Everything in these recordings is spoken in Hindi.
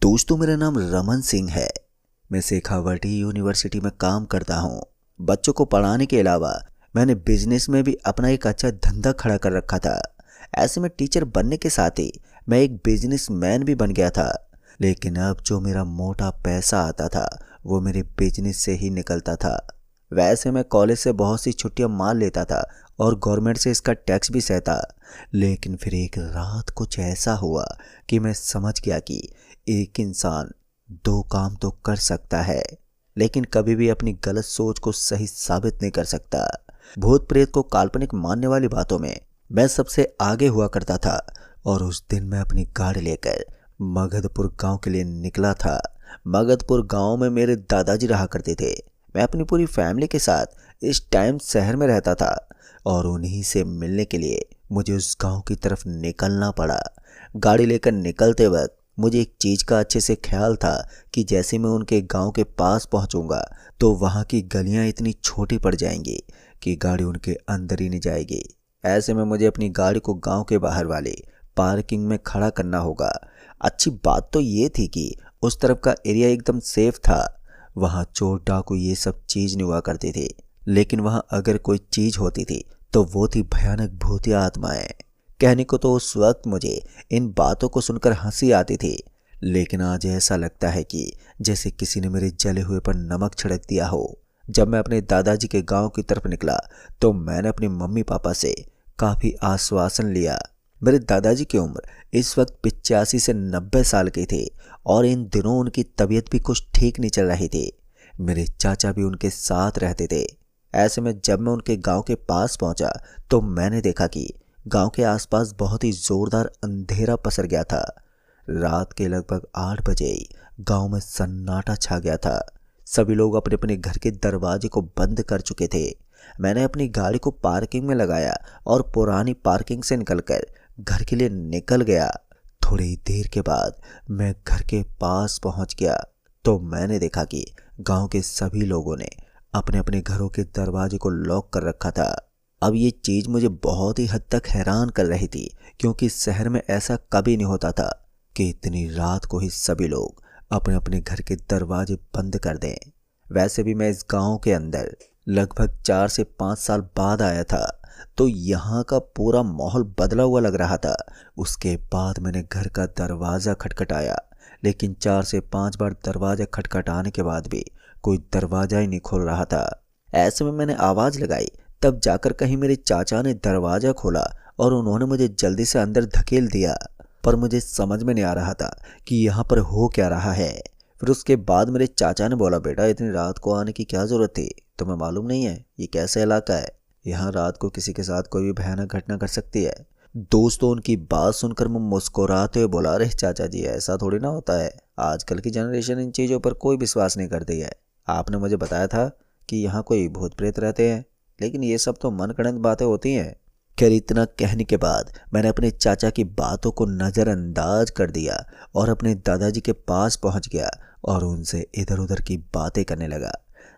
दोस्तों, मेरा नाम रमन सिंह है। मैं शेखावटी यूनिवर्सिटी में काम करता हूँ। बच्चों को पढ़ाने के अलावा मैंने बिजनेस में भी अपना एक अच्छा धंधा खड़ा कर रखा था। ऐसे में टीचर बनने के साथ ही मैं एक बिजनेसमैन भी बन गया था। लेकिन अब जो मेरा मोटा पैसा आता था वो मेरे बिजनेस से ही निकलता था। वैसे मैं कॉलेज से बहुत सी छुट्टियां मार लेता था और गवर्नमेंट से इसका टैक्स भी सहता। लेकिन फिर एक रात कुछ ऐसा हुआ कि मैं समझ गया कि एक इंसान दो काम तो कर सकता है, लेकिन कभी भी अपनी गलत सोच को सही साबित नहीं कर सकता। भूत प्रेत को काल्पनिक मानने वाली बातों में मैं सबसे आगे हुआ करता था। और उस दिन मैं अपनी गाड़ी लेकर मगधपुर गांव के लिए निकला था। मगधपुर गांव में मेरे दादाजी रहा करते थे। मैं अपनी पूरी फैमिली के साथ इस टाइम शहर में रहता था और उन्हीं से मिलने के लिए मुझे उस गांव की तरफ निकलना पड़ा। गाड़ी लेकर निकलते वक्त मुझे एक चीज़ का अच्छे से ख्याल था कि जैसे मैं उनके गांव के पास पहुंचूंगा तो वहां की गलियां इतनी छोटी पड़ जाएंगी कि गाड़ी उनके अंदर ही नहीं जाएगी। ऐसे में मुझे अपनी गाड़ी को गांव के बाहर वाले पार्किंग में खड़ा करना होगा। अच्छी बात तो ये थी कि उस तरफ का एरिया एकदम सेफ था। वहाँ चोर डाकू ये सब चीज़ नहीं हुआ करती थी, लेकिन वहाँ अगर कोई चीज़ होती थी तो वो थी भयानक भूतिया आत्माएं। कहने को तो उस वक्त मुझे इन बातों को सुनकर हंसी आती थी, लेकिन आज ऐसा लगता है कि जैसे किसी ने मेरे जले हुए पर नमक छिड़क दिया हो। जब मैं अपने दादाजी के गांव की तरफ निकला तो मैंने अपने मम्मी पापा से काफ़ी आश्वासन लिया। मेरे दादाजी की उम्र इस वक्त 85 से 90 साल की थी और इन दिनों उनकी तबीयत भी कुछ ठीक नहीं चल रही थी। मेरे चाचा भी उनके साथ रहते थे। ऐसे में जब मैं उनके गांव के पास पहुंचा तो मैंने देखा कि गांव के आसपास बहुत ही जोरदार अंधेरा पसर गया था। रात के लगभग 8 बजे ही गांव में सन्नाटा छा गया था। सभी लोग अपने अपने घर के दरवाजे को बंद कर चुके थे। मैंने अपनी गाड़ी को पार्किंग में लगाया और पुरानी पार्किंग से निकलकर घर के लिए निकल गया। थोड़ी देर के बाद मैं घर के पास पहुंच गया तो मैंने देखा कि गांव के सभी लोगों ने अपने अपने घरों के दरवाजे को लॉक कर रखा था। अब ये चीज़ मुझे बहुत ही हद तक हैरान कर रही थी, क्योंकि शहर में ऐसा कभी नहीं होता था कि इतनी रात को ही सभी लोग अपने अपने घर के दरवाजे बंद कर दें। वैसे भी मैं इस गांव के अंदर लगभग 4 से 5 साल बाद आया था, तो यहाँ का पूरा माहौल बदला हुआ लग रहा था। उसके बाद मैंने घर का दरवाज़ा खटखटाया, लेकिन 4 से 5 बार दरवाज़ा खटखटाने के बाद भी कोई दरवाज़ा ही नहीं खोल रहा था। ऐसे में मैंने आवाज़ लगाई, तब जाकर कहीं मेरे चाचा ने दरवाज़ा खोला और उन्होंने मुझे जल्दी से अंदर धकेल दिया। पर मुझे समझ में नहीं आ रहा था कि यहाँ पर हो क्या रहा है। फिर उसके बाद मेरे चाचा ने बोला, बेटा इतनी रात को आने की क्या ज़रूरत थी, तुम्हें मालूम नहीं है ये कैसा इलाका है, यहाँ रात को किसी के साथ कोई भी भयानक घटना कर सकती है। दोस्तों, उनकी बात सुनकर मैं मुस्कुराते हुए बोला, अरे चाचा जी ऐसा थोड़ी ना होता है, आजकल की जनरेशन इन चीज़ों पर कोई विश्वास नहीं करती है। आपने मुझे बताया था कि यहाँ कोई भूत प्रेत रहते हैं, लेकिन ये सब तो मनगढ़ंत बातें होती हैं। खैर, इतना कहने के बाद मैंने अपने चाचा की बातों को नज़रअंदाज कर दिया और अपने दादाजी के पास पहुंच गया और उनसे इधर उधर की बातें करने लगा।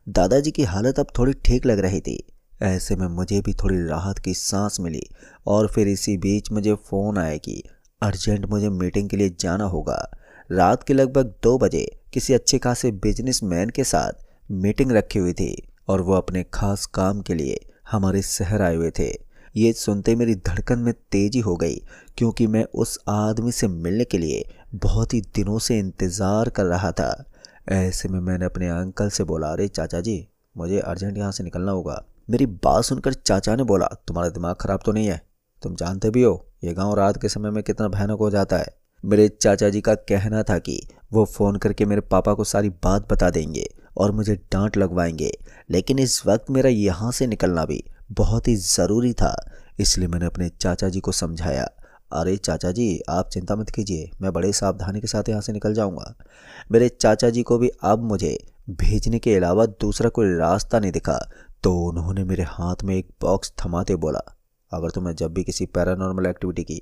दादाजी की हालत अब थोड़ी ठीक लग रही थी। ऐसे में मुझे भी थोड़ी राहत की सांस मिली और फिर इसी बीच मुझे फ़ोन आया कि अर्जेंट मुझे मीटिंग के लिए जाना होगा। रात के लगभग 2 बजे किसी अच्छे खासे बिजनेसमैन के साथ मीटिंग रखी हुई थी और वो अपने खास काम के लिए हमारे शहर आए हुए थे। ये सुनते मेरी धड़कन में तेजी हो गई, क्योंकि मैं उस आदमी से मिलने के लिए बहुत ही दिनों से इंतज़ार कर रहा था। ऐसे में मैंने अपने अंकल से बोला, अरे चाचा जी मुझे अर्जेंट यहाँ से निकलना होगा। मेरी बात सुनकर चाचा ने बोला, तुम्हारा दिमाग ख़राब तो नहीं है, तुम जानते भी हो ये गाँव रात के समय में कितना भयानक हो जाता है। मेरे चाचा जी का कहना था कि वो फ़ोन करके मेरे पापा को सारी बात बता देंगे और मुझे डांट लगवाएंगे, लेकिन इस वक्त मेरा यहाँ से निकलना भी बहुत ही ज़रूरी था। इसलिए मैंने अपने चाचा जी को समझाया, अरे चाचा जी आप चिंता मत कीजिए, मैं बड़े सावधानी के साथ यहाँ से निकल जाऊँगा। मेरे चाचा जी को भी अब मुझे भेजने के अलावा दूसरा कोई रास्ता नहीं दिखा, तो उन्होंने मेरे हाथ में एक बॉक्स थमाते बोला, अगर तुम्हें जब भी किसी पैरानॉर्मल एक्टिविटी की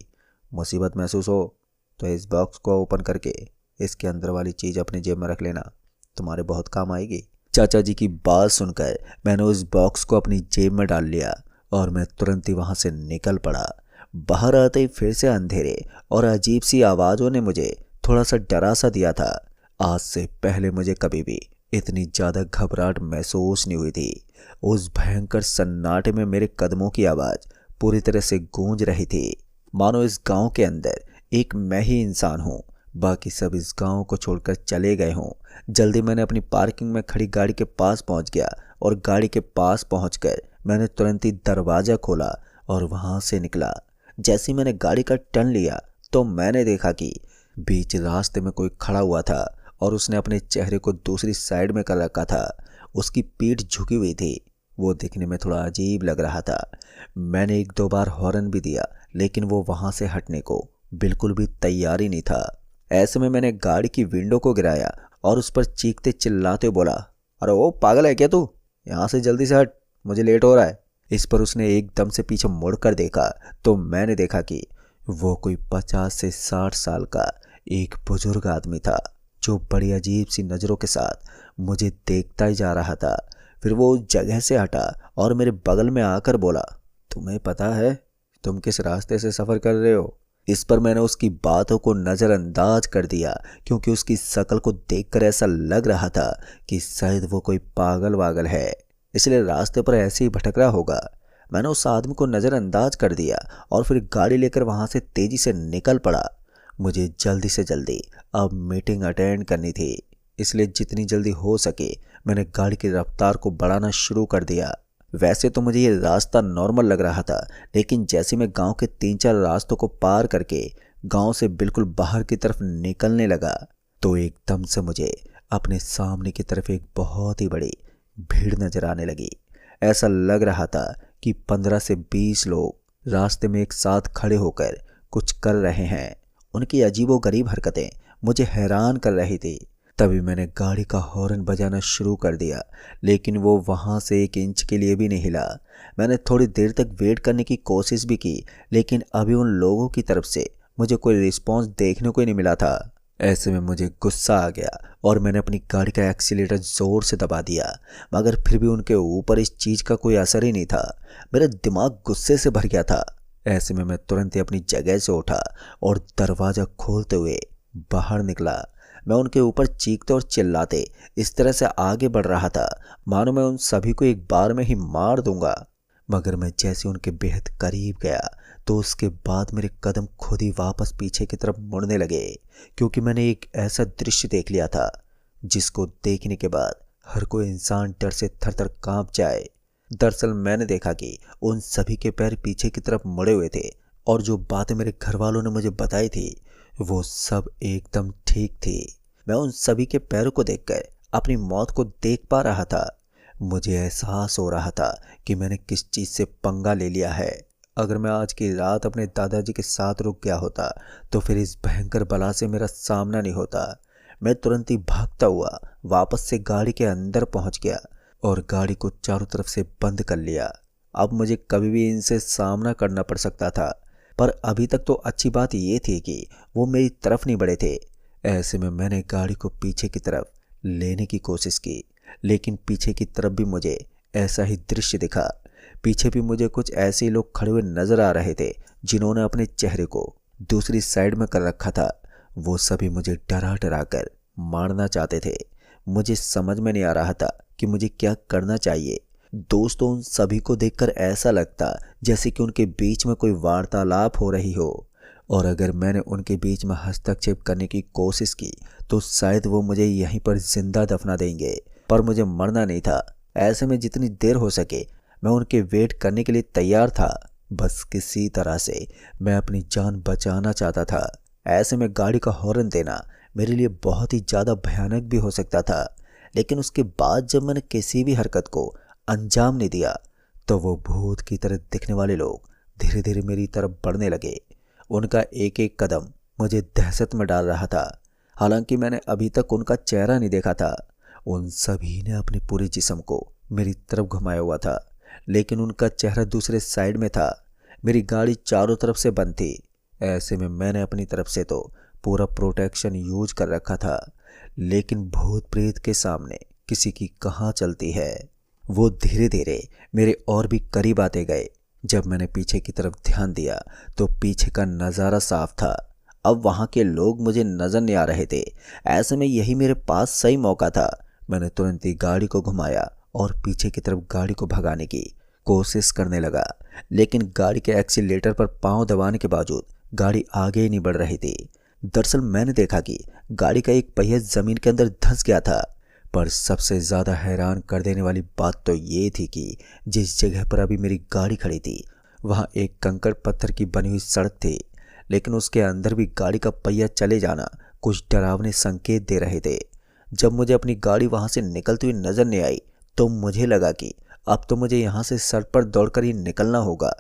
मुसीबत महसूस हो तो इस बॉक्स को ओपन करके इसके अंदर वाली चीज़ अपनी जेब में रख लेना, तुम्हारे बहुत काम आएगी। चाचा जी की बात सुनकर मैंने उस बॉक्स को अपनी जेब में डाल लिया और मैं तुरंत ही वहाँ से निकल पड़ा। बाहर आते ही फिर से अंधेरे और अजीब सी आवाज़ों ने मुझे थोड़ा सा डरा सा दिया था। आज से पहले मुझे कभी भी इतनी ज़्यादा घबराहट महसूस नहीं हुई थी। उस भयंकर सन्नाटे में मेरे कदमों की आवाज़ पूरी तरह से गूंज रही थी, मानो इस गांव के अंदर एक मैं ही इंसान हूँ, बाकी सब इस गांव को छोड़कर चले गए हों। जल्दी मैंने अपनी पार्किंग में खड़ी गाड़ी के पास पहुंच गया और गाड़ी के पास पहुंचकर मैंने तुरंत ही दरवाज़ा खोला और वहां से निकला। जैसे ही मैंने गाड़ी का टर्न लिया तो मैंने देखा कि बीच रास्ते में कोई खड़ा हुआ था और उसने अपने चेहरे को दूसरी साइड में कर रखा था। उसकी पीठ झुकी हुई थी। वो दिखने में थोड़ा अजीब लग रहा था। मैंने एक दो बार हॉर्न भी दिया, लेकिन वो वहां से हटने को बिल्कुल भी तैयार ही नहीं था। ऐसे में मैंने गाड़ी की विंडो को गिराया और उस पर चीखते चिल्लाते बोला, अरे ओ पागल है क्या तू? यहाँ से जल्दी से हट, मुझे लेट हो रहा है। इस पर उसने एकदम से पीछे मुड़कर देखा तो मैंने देखा कि वो कोई 50 से 60 साल का एक बुजुर्ग आदमी था, जो बड़ी अजीब सी नज़रों के साथ मुझे देखता ही जा रहा था। फिर वो उस जगह से हटा और मेरे बगल में आकर बोला, तुम्हें पता है तुम किस रास्ते से सफ़र कर रहे हो? इस पर मैंने उसकी बातों को नज़रअंदाज कर दिया, क्योंकि उसकी शक्ल को देखकर ऐसा लग रहा था कि शायद वो कोई पागल वागल है, इसलिए रास्ते पर ऐसे ही भटक रहा होगा। मैंने उस आदमी को नज़रअंदाज कर दिया और फिर गाड़ी लेकर वहाँ से तेज़ी से निकल पड़ा। मुझे जल्दी से जल्दी अब मीटिंग अटेंड करनी थी, इसलिए जितनी जल्दी हो सके मैंने गाड़ी की रफ्तार को बढ़ाना शुरू कर दिया। वैसे तो मुझे ये रास्ता नॉर्मल लग रहा था, लेकिन जैसे मैं गांव के 3-4 रास्तों को पार करके गांव से बिल्कुल बाहर की तरफ निकलने लगा तो एकदम से मुझे अपने सामने की तरफ एक बहुत ही बड़ी भीड़ नजर आने लगी। ऐसा लग रहा था कि 15 से 20 लोग रास्ते में एक साथ खड़े होकर कुछ कर रहे हैं। उनकी अजीबोगरीब हरकतें मुझे हैरान कर रही थी। तभी मैंने गाड़ी का हॉर्न बजाना शुरू कर दिया, लेकिन वो वहाँ से 1 इंच के लिए भी नहीं हिला। मैंने थोड़ी देर तक वेट करने की कोशिश भी की, लेकिन अभी उन लोगों की तरफ से मुझे कोई रिस्पॉन्स देखने को ही नहीं मिला था। ऐसे में मुझे गुस्सा आ गया और मैंने अपनी गाड़ी का एक्सीलेटर ज़ोर से दबा दिया, मगर फिर भी उनके ऊपर इस चीज़ का कोई असर ही नहीं था। मेरा दिमाग गुस्से से भर गया था। ऐसे में मैं तुरंत ही अपनी जगह से उठा और दरवाज़ा खोलते हुए बाहर निकला। मैं उनके ऊपर चीखते और चिल्लाते इस तरह से आगे बढ़ रहा था मानो मैं उन सभी को एक बार में ही मार दूंगा। मगर मैं जैसे उनके बेहद करीब गया तो उसके बाद मेरे कदम खुद ही वापस पीछे की तरफ मुड़ने लगे, क्योंकि मैंने एक ऐसा दृश्य देख लिया था जिसको देखने के बाद हर कोई इंसान डर से थर-थर कांप जाए। दरअसल मैंने देखा कि उन सभी के पैर पीछे की तरफ मुड़े हुए थे और जो बातें मेरे घर वालों ने मुझे बताई थी वो सब एकदम ठीक थी। मैं उन सभी के पैरों को देखकर अपनी मौत को देख पा रहा था। मुझे एहसास हो रहा था कि मैंने किस चीज़ से पंगा ले लिया है। अगर मैं आज की रात अपने दादाजी के साथ रुक गया होता तो फिर इस भयंकर बला से मेरा सामना नहीं होता। मैं तुरंत ही भागता हुआ वापस से गाड़ी के अंदर पहुंच गया और गाड़ी को चारों तरफ से बंद कर लिया। अब मुझे कभी भी इनसे सामना करना पड़ सकता था, पर अभी तक तो अच्छी बात ये थी कि वो मेरी तरफ नहीं बढ़े थे। ऐसे में मैंने गाड़ी को पीछे की तरफ लेने की कोशिश की, लेकिन पीछे की तरफ भी मुझे ऐसा ही दृश्य दिखा। पीछे भी मुझे कुछ ऐसे लोग खड़े हुए नजर आ रहे थे जिन्होंने अपने चेहरे को दूसरी साइड में कर रखा था। वो सभी मुझे डरा डरा कर मारना चाहते थे। मुझे समझ में नहीं आ रहा था कि मुझे क्या करना चाहिए। दोस्तों, उन सभी को देखकर ऐसा लगता जैसे कि उनके बीच में कोई वार्तालाप हो रही हो, और अगर मैंने उनके बीच में हस्तक्षेप करने की कोशिश की तो शायद वो मुझे यहीं पर जिंदा दफना देंगे। पर मुझे मरना नहीं था। ऐसे में जितनी देर हो सके मैं उनके वेट करने के लिए तैयार था। बस किसी तरह से मैं अपनी जान बचाना चाहता था। ऐसे में गाड़ी का हॉर्न देना मेरे लिए बहुत ही ज़्यादा भयानक भी हो सकता था, लेकिन उसके बाद जब मैंने किसी भी हरकत को अंजाम नहीं दिया तो वो भूत की तरह दिखने वाले लोग धीरे धीरे मेरी तरफ बढ़ने लगे। उनका एक एक कदम मुझे दहशत में डाल रहा था। हालांकि मैंने अभी तक उनका चेहरा नहीं देखा था। उन सभी ने अपने पूरे जिस्म को मेरी तरफ घुमाया हुआ था, लेकिन उनका चेहरा दूसरे साइड में था। मेरी गाड़ी चारों तरफ से बंद थी। ऐसे में मैंने अपनी तरफ से तो पूरा प्रोटेक्शन यूज कर रखा था, लेकिन भूत प्रेत के सामने किसी की कहाँ चलती है। वो धीरे धीरे मेरे और भी करीब आते गए। जब मैंने पीछे की तरफ ध्यान दिया तो पीछे का नज़ारा साफ था। अब वहाँ के लोग मुझे नजर नहीं आ रहे थे। ऐसे में यही मेरे पास सही मौका था। मैंने तुरंत ही गाड़ी को घुमाया और पीछे की तरफ गाड़ी को भगाने की कोशिश करने लगा, लेकिन गाड़ी के एक्सीलेटर पर पांव दबाने के बावजूद गाड़ी आगे ही नहीं बढ़ रही थी। दरअसल मैंने देखा कि गाड़ी का एक पहिया जमीन के अंदर धंस गया था। पर सबसे ज्यादा हैरान कर देने वाली बात तो ये थी कि जिस जगह पर अभी मेरी गाड़ी खड़ी थी वहां एक कंकड़ पत्थर की बनी हुई सड़क थी, लेकिन उसके अंदर भी गाड़ी का पहिया चले जाना कुछ डरावने संकेत दे रहे थे। जब मुझे अपनी गाड़ी वहां से निकलती हुई नजर नहीं आई तो मुझे लगा कि अब तो मुझे यहाँ से सड़क पर दौड़कर ही निकलना होगा,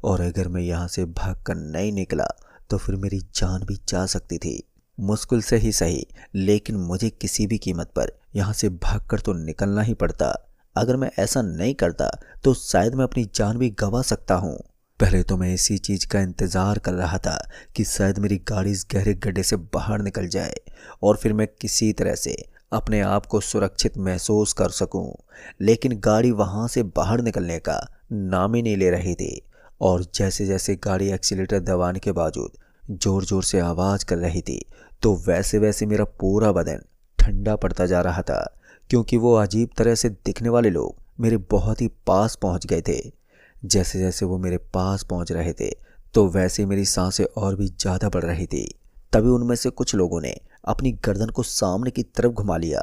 और अगर मैं यहाँ से भागकर नहीं निकला तो फिर मेरी जान भी जा सकती थी। मुश्किल से ही सही, लेकिन मुझे किसी भी कीमत पर यहाँ से भागकर तो निकलना ही पड़ता। अगर मैं ऐसा नहीं करता तो शायद मैं अपनी जान भी गंवा सकता हूँ। पहले तो मैं इसी चीज का इंतजार कर रहा था कि शायद मेरी गाड़ी इस गहरे गड्ढे से बाहर निकल जाए और फिर मैं किसी तरह से अपने आप को सुरक्षित महसूस कर सकूं। लेकिन गाड़ी वहां से बाहर निकलने का नाम ही नहीं ले रही थी, और जैसे जैसे गाड़ी एक्सीलेटर दबाने के बावजूद जोर जोर से आवाज कर रही थी तो वैसे वैसे मेरा पूरा बदन ठंडा पड़ता जा रहा था, क्योंकि वो अजीब तरह से दिखने वाले लोग मेरे बहुत ही पास पहुंच गए थे। जैसे जैसे वो मेरे पास पहुंच रहे थे तो वैसे मेरी सांसें और भी ज्यादा बढ़ रही थी। तभी उनमें से कुछ लोगों ने अपनी गर्दन को सामने की तरफ घुमा लिया,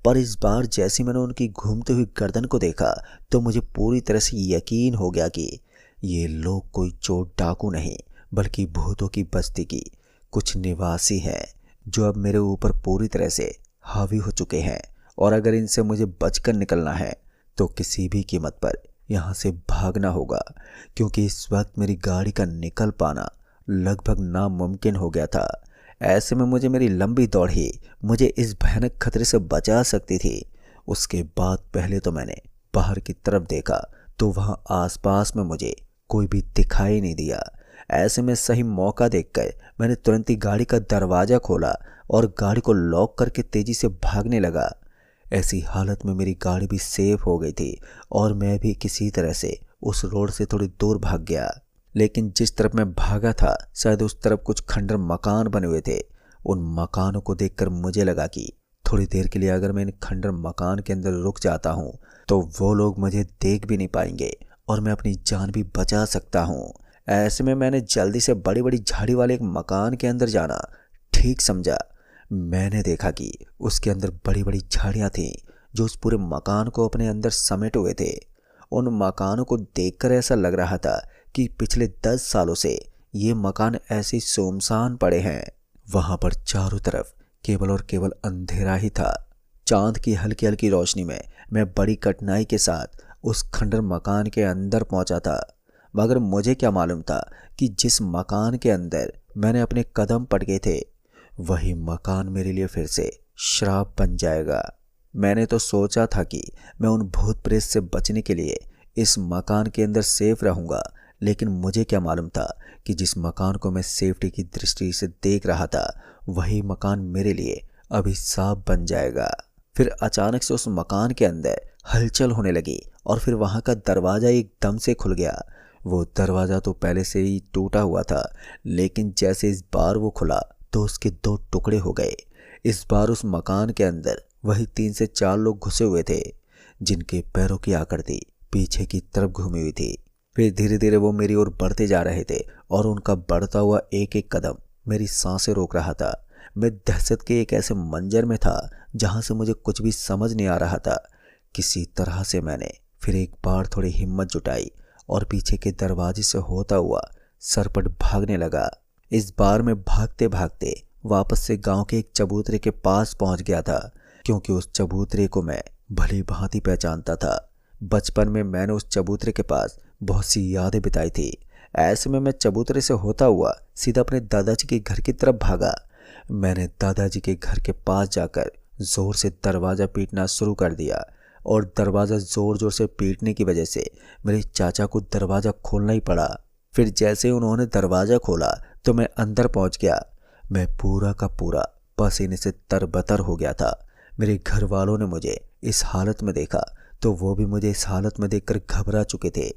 पर इस बार जैसे मैंने उनकी घूमती हुई गर्दन को देखा तो मुझे पूरी तरह से यकीन हो गया कि ये लोग कोई चोर डाकू नहीं बल्कि भूतों की बस्ती की कुछ निवासी हैं जो अब मेरे ऊपर पूरी तरह से हावी हो चुके हैं, और अगर इनसे मुझे बचकर निकलना है तो किसी भी कीमत पर यहाँ से भागना होगा, क्योंकि इस वक्त मेरी गाड़ी का निकल पाना लगभग नामुमकिन हो गया था। ऐसे में मुझे मेरी लंबी दौड़ ही मुझे इस भयानक खतरे से बचा सकती थी। उसके बाद पहले तो मैंने बाहर की तरफ देखा तो वहां आसपास में मुझे कोई भी दिखाई नहीं दिया। ऐसे में सही मौका देखकर मैंने तुरंत ही गाड़ी का दरवाजा खोला और गाड़ी को लॉक करके तेजी से भागने लगा। ऐसी हालत में मेरी गाड़ी भी सेफ हो गई थी और मैं भी किसी तरह से उस रोड से थोड़ी दूर भाग गया। लेकिन जिस तरफ मैं भागा था शायद उस तरफ कुछ खंडर मकान बने हुए थे। उन मकानों को देखकर मुझे लगा कि थोड़ी देर के लिए अगर मैं इन खंडर मकान के अंदर रुक जाता हूँ तो वो लोग मुझे देख भी नहीं पाएंगे और मैं अपनी जान भी बचा सकता हूँ। ऐसे में मैंने जल्दी से बड़ी बड़ी झाड़ी वाले एक मकान के अंदर जाना ठीक समझा। मैंने देखा कि उसके अंदर बड़ी बड़ी झाड़ियाँ थीं जो उस पूरे मकान को अपने अंदर समेटे हुए थे। उन मकानों को देखकर ऐसा लग रहा था कि पिछले 10 सालों से ये मकान ऐसे ही सुनसान पड़े हैं। वहां पर चारों तरफ केवल और केवल अंधेरा ही था। चांद की हल्की हल्की रोशनी में मैं बड़ी कठिनाई के साथ उस खंडर मकान के अंदर पहुंचा था, मगर मुझे क्या मालूम था कि जिस मकान के अंदर मैंने अपने कदम पटके थे वही मकान मेरे लिए फिर से श्राप बन जाएगा। मैंने तो सोचा था कि मैं उन भूत प्रेत से बचने के लिए इस मकान के अंदर सेफ रहूंगा, लेकिन मुझे क्या मालूम था कि जिस मकान को मैं सेफ्टी की दृष्टि से देख रहा था वही मकान मेरे लिए अभिशाप बन जाएगा। फिर अचानक से उस मकान के अंदर हलचल होने लगी और फिर वहां का दरवाजा एकदम से खुल गया। वो दरवाजा तो पहले से ही टूटा हुआ था, लेकिन जैसे इस बार वो खुला तो उसके 2 टुकड़े हो गए। इस बार उस मकान के अंदर वही 3 से 4 लोग घुसे हुए थे जिनके पैरों की आकृति पीछे की तरफ घूमी हुई थी। फिर धीरे धीरे वो मेरी ओर बढ़ते जा रहे थे और उनका बढ़ता हुआ एक एक कदम मेरी सांसें रोक रहा था। मैं दहशत के एक ऐसे मंजर में था जहां से मुझे कुछ भी समझ नहीं आ रहा था। किसी तरह से मैंने फिर एक बार थोड़ी हिम्मत जुटाई और पीछे के दरवाजे से होता हुआ सरपट भागने लगा। इस बार मैं भागते भागते वापस से गांव के एक चबूतरे के पास पहुंच गया था, क्योंकि उस चबूतरे को मैं भली भांति पहचानता था। बचपन में मैंने उस चबूतरे के पास बहुत सी यादें बिताई थी। ऐसे में मैं चबूतरे से होता हुआ सीधा अपने दादाजी के घर की तरफ भागा। मैंने दादाजी के घर के पास जाकर जोर से दरवाज़ा पीटना शुरू कर दिया, और दरवाज़ा जोर जोर से पीटने की वजह से मेरे चाचा को दरवाज़ा खोलना ही पड़ा। फिर जैसे ही उन्होंने दरवाज़ा खोला तो मैं अंदर पहुंच गया। मैं पूरा का पूरा पसीने से तरबतर हो गया था। मेरे घर वालों ने मुझे इस हालत में देखा तो वो भी मुझे इस हालत में देखकर घबरा चुके थे।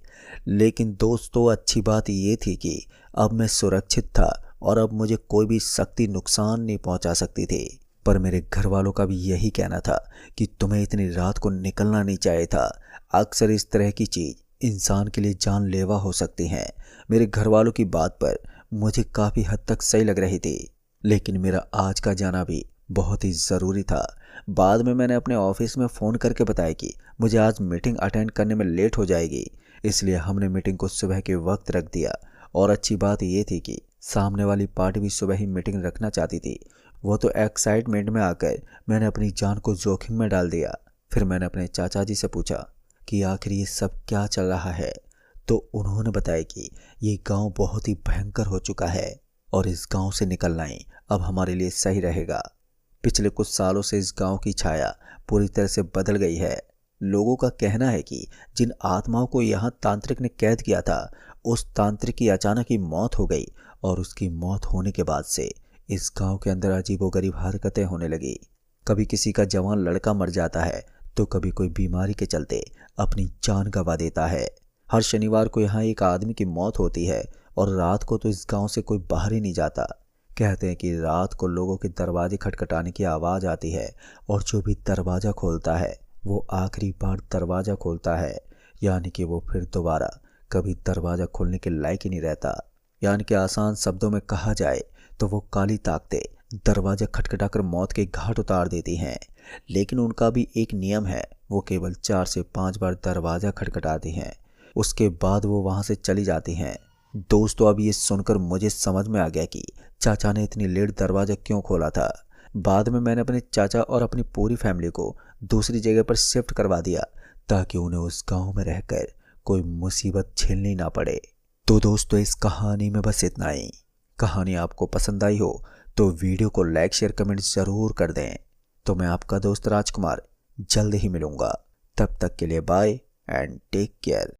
लेकिन दोस्तों, अच्छी बात ये थी कि अब मैं सुरक्षित था और अब मुझे कोई भी शक्ति नुकसान नहीं पहुंचा सकती थी। पर मेरे घर वालों का भी यही कहना था कि तुम्हें इतनी रात को निकलना नहीं चाहिए था। अक्सर इस तरह की चीज इंसान के लिए जानलेवा हो सकती हैं। मेरे घर वालों की बात पर मुझे काफ़ी हद तक सही लग रही थी, लेकिन मेरा आज का जाना भी बहुत ही ज़रूरी था। बाद में मैंने अपने ऑफिस में फ़ोन करके बताया कि मुझे आज मीटिंग अटेंड करने में लेट हो जाएगी, इसलिए हमने मीटिंग को सुबह के वक्त रख दिया। और अच्छी बात ये थी कि सामने वाली पार्टी भी सुबह ही मीटिंग रखना चाहती थी। वो तो एक्साइटमेंट में आकर मैंने अपनी जान को जोखिम में डाल दिया। फिर मैंने अपने चाचा जी से पूछा कि आखिर ये सब क्या चल रहा है, तो उन्होंने बताया कि ये गांव बहुत ही भयंकर हो चुका है और इस गांव से निकलना ही अब हमारे लिए सही रहेगा। पिछले कुछ सालों से इस गांव की छाया पूरी तरह से बदल गई है। लोगों का कहना है कि जिन आत्माओं को यहाँ तांत्रिक ने कैद किया था, उस तांत्रिक की अचानक ही मौत हो गई और उसकी मौत होने के बाद से इस गांव के अंदर अजीबोगरीब हरकतें होने लगी। कभी किसी का जवान लड़का मर जाता है, तो कभी कोई बीमारी के चलते अपनी जान गंवा देता है। हर शनिवार को यहाँ एक आदमी की मौत होती है और रात को तो इस गांव से कोई बाहर ही नहीं जाता। कहते हैं कि रात को लोगों के दरवाजे खटखटाने की आवाज़ आती है और जो भी दरवाज़ा खोलता है वो आखिरी बार दरवाज़ा खोलता है, यानी कि वो फिर दोबारा कभी दरवाज़ा खोलने के लायक ही नहीं रहता। यानी कि आसान शब्दों में कहा जाए तो वो काली ताकतें दरवाज़ा खटखटाकर मौत के घाट उतार देती हैं। लेकिन उनका भी एक नियम है, वो केवल 4 से 5 बार दरवाज़ा खटखटाती हैं, उसके बाद वो वहाँ से चली जाती हैं। दोस्तों, अब ये सुनकर मुझे समझ में आ गया कि चाचा ने इतनी लेट दरवाज़ा क्यों खोला था। बाद में मैंने अपने चाचा और अपनी पूरी फैमिली को दूसरी जगह पर शिफ्ट करवा दिया ताकि उन्हें उस गांव में रहकर कोई मुसीबत झेलनी ना पड़े। तो दोस्तों, इस कहानी में बस इतना ही। कहानी आपको पसंद आई हो तो वीडियो को लाइक शेयर कमेंट ज़रूर कर दें। तो मैं आपका दोस्त राजकुमार जल्द ही मिलूँगा। तब तक के लिए बाय एंड टेक केयर।